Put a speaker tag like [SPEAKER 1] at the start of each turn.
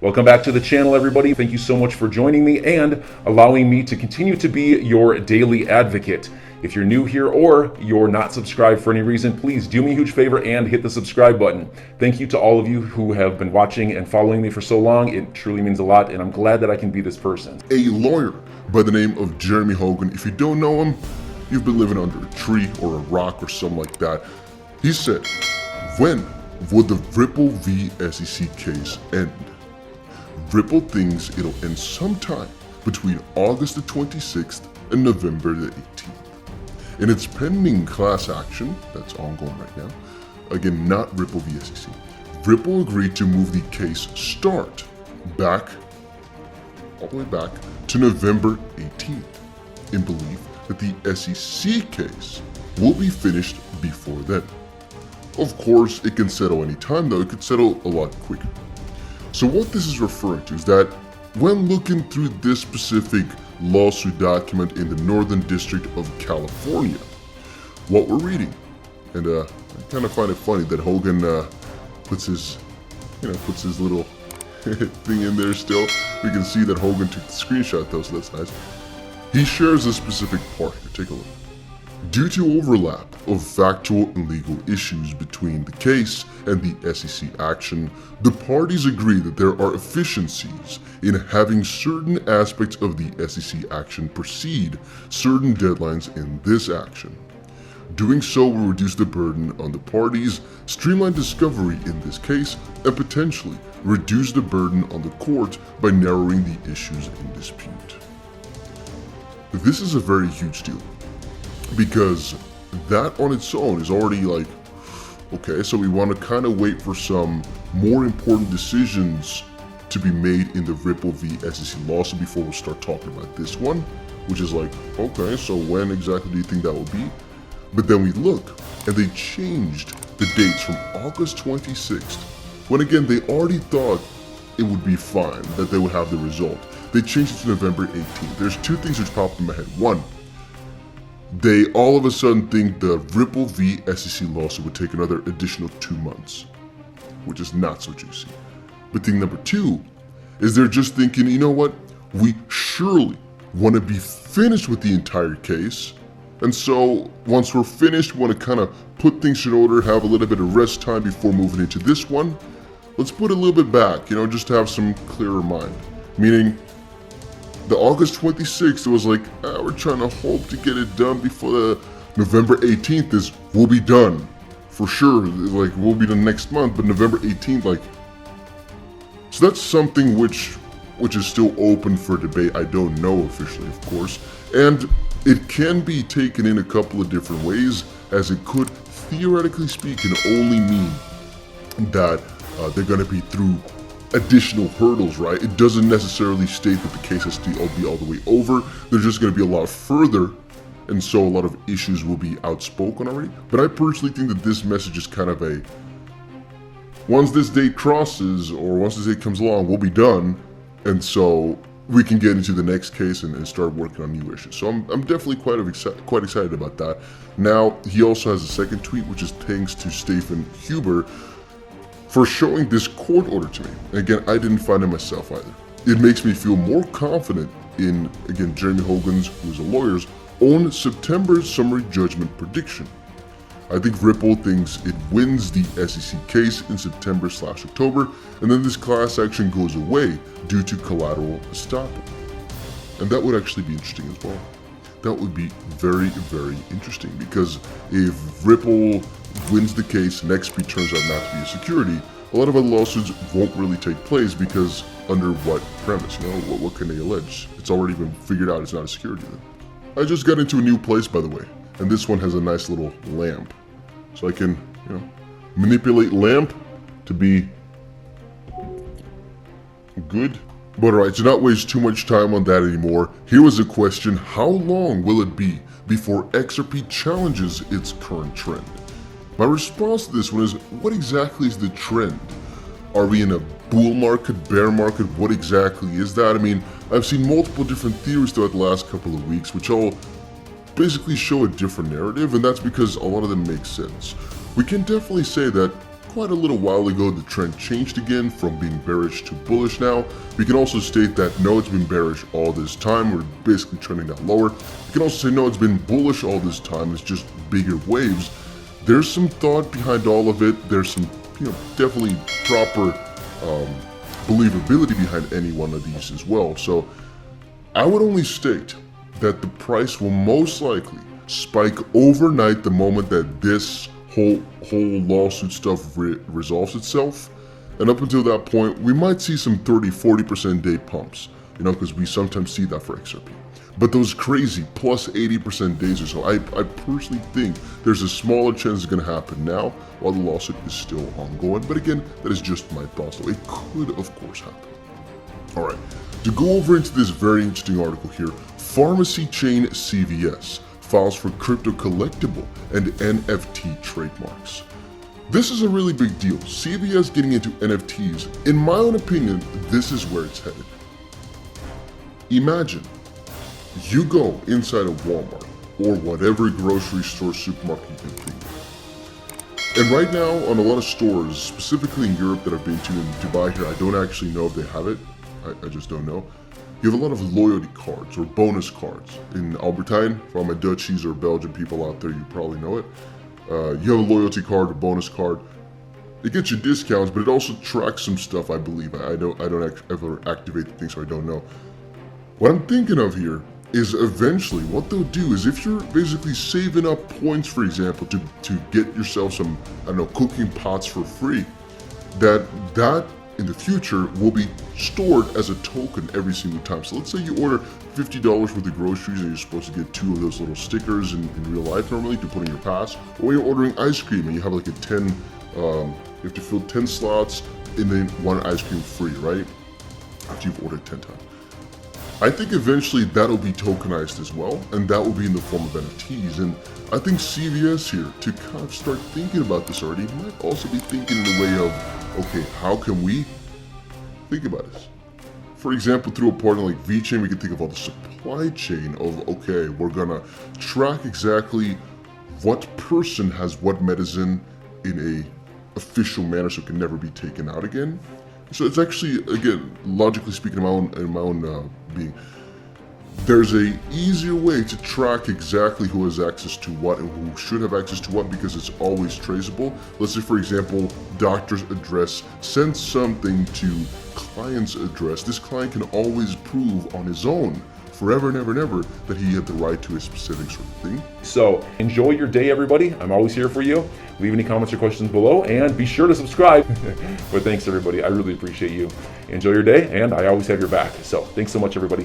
[SPEAKER 1] Welcome back to the channel, everybody. Thank you so much for joining me and allowing me to continue to be your daily advocate. If you're new here or you're not subscribed for any reason, please do me a huge favor and hit the subscribe button. Thank you to all of you who have been watching and following me for so long. It truly means a lot, and I'm glad that I can be this person.
[SPEAKER 2] A lawyer by the name of Jeremy Hogan. If you don't know him, you've been living under a tree or a rock or something like that. He said, when would the Ripple v. SEC case end? Ripple thinks it'll end sometime between August the 26th and November the 18th. In its pending class action that's ongoing right now, again, not Ripple v. SEC, Ripple agreed to move the case start back, all the way back to November 18th, in belief that the SEC case will be finished before then. Of course, it can settle any time though, it could settle a lot quicker. So what this is referring to is that when looking through this specific lawsuit document in the Northern District of California, what we're reading, and I kind of find it funny that Hogan puts his little thing in there still. We can see that Hogan took the screenshot though, so that's nice. He shares a specific part here, take a look. Due to overlap of factual and legal issues between the case and the SEC action, the parties agree that there are efficiencies in having certain aspects of the SEC action precede certain deadlines in this action. Doing so will reduce the burden on the parties, streamline discovery in this case, and potentially reduce the burden on the court by narrowing the issues in dispute. This is a very huge deal, because that on its own is already like, okay, so we want to kind of wait for some more important decisions to be made in the Ripple v. SEC lawsuit before we'll start talking about this one, which is like, okay, so when exactly do you think that will be? But then we look, and they changed the dates from August 26th, when again, they already thought it would be fine, that they would have the result. They changed it to November 18th. There's two things which popped in my head. One, they all of a sudden think the Ripple v. SEC lawsuit would take another additional 2 months, which is not so juicy. But thing number two is they're just thinking, you know what? We surely want to be finished with the entire case. And so once we're finished, we want to kind of put things in order, have a little bit of rest time before moving into this one. Let's put it a little bit back, just to have some clearer mind. Meaning, the August 26th, it was like, we're trying to hope to get it done before the November 18th is, we'll be done. For sure, like, we'll be done next month, but November 18th, like, so that's something which is still open for debate. I don't know officially, of course, and it can be taken in a couple of different ways, as it could, theoretically speaking, only mean that they're going to be through additional hurdles, right? It doesn't necessarily state that the case has to be all the way over. There's just going to be a lot further, and so a lot of issues will be outspoken already. But I personally think that this message is kind of a, once this date crosses, or once this date comes along, we'll be done, and so we can get into the next case and start working on new issues. So I'm definitely quite excited about that. Now, he also has a second tweet, which is thanks to Stephen Huber for showing this court order to me. And again, I didn't find it myself either. It makes me feel more confident in, again, Jeremy Hogan's, who's a lawyer's, own September summary judgment prediction. I think Ripple thinks it wins the SEC case in September/October, and then this class action goes away due to collateral estoppel. And that would actually be interesting as well. That would be very, very interesting, because if Ripple wins the case and XP turns out not to be a security, a lot of other lawsuits won't really take place, because under what premise? What can they allege? It's already been figured out it's not a security then. I just got into a new place, by the way, and this one has a nice little lamp. So I can, manipulate lamp to be good. But alright, to not waste too much time on that anymore, here was a question: how long will it be before XRP challenges its current trend? My response to this one is, what exactly is the trend? Are we in a bull market, bear market? What exactly is that? I mean, I've seen multiple different theories throughout the last couple of weeks, which all basically show a different narrative, and that's because a lot of them make sense. We can definitely say that quite a little while ago, the trend changed again from being bearish to bullish now. We can also state that no, it's been bearish all this time. We're basically trending down lower. We can also say no, it's been bullish all this time. It's just bigger waves. There's some thought behind all of it. There's some, definitely proper believability behind any one of these as well. So I would only state that the price will most likely spike overnight the moment that this whole lawsuit stuff resolves itself. And up until that point, we might see some 30-40% day pumps, because we sometimes see that for XRP. But those crazy plus 80% days or so, I personally think there's a smaller chance it's going to happen now while the lawsuit is still ongoing. But again, that is just my thoughts, though. It could, of course, happen. All right, to go over into this very interesting article here, pharmacy chain CVS files for crypto collectible and NFT trademarks. This is a really big deal. CVS getting into NFTs, in my own opinion, this is where it's headed. Imagine you go inside a Walmart or whatever grocery store, supermarket you can think of. And right now, on a lot of stores, specifically in Europe that I've been to, in Dubai here, I don't actually know if they have it. I just don't know. You have a lot of loyalty cards or bonus cards. In Albertijn, for all my Dutchies or Belgian people out there, you probably know it. You have a loyalty card, a bonus card. It gets you discounts, but it also tracks some stuff, I believe. I don't ever activate the thing, so I don't know. What I'm thinking of here is eventually what they'll do is if you're basically saving up points, for example, to get yourself some, cooking pots for free, that in the future will be stored as a token every single time. So let's say you order $50 worth of groceries and you're supposed to get 2 of those little stickers in real life normally to put in your pass. Or you're ordering ice cream and you have like a 10, you have to fill 10 slots and then 1 ice cream free, right? After you've ordered 10 times. I think eventually that'll be tokenized as well, and that will be in the form of NFTs. And I think CVS here, to kind of start thinking about this already, might also be thinking in the way of, okay, how can we think about this? For example, through a partner like VeChain, we can think of all the supply chain of, okay, we're gonna track exactly what person has what medicine in a official manner so it can never be taken out again. So it's actually, again, logically speaking, in my own being, there's a easier way to track exactly who has access to what and who should have access to what because it's always traceable. Let's say, for example, doctor's address sends something to client's address. This client can always prove on his own forever and ever and ever that he had the right to a specific sort of thing.
[SPEAKER 1] So enjoy your day, everybody. I'm always here for you. Leave any comments or questions below and be sure to subscribe. But thanks, everybody. I really appreciate you. Enjoy your day, and I always have your back. So thanks so much, everybody.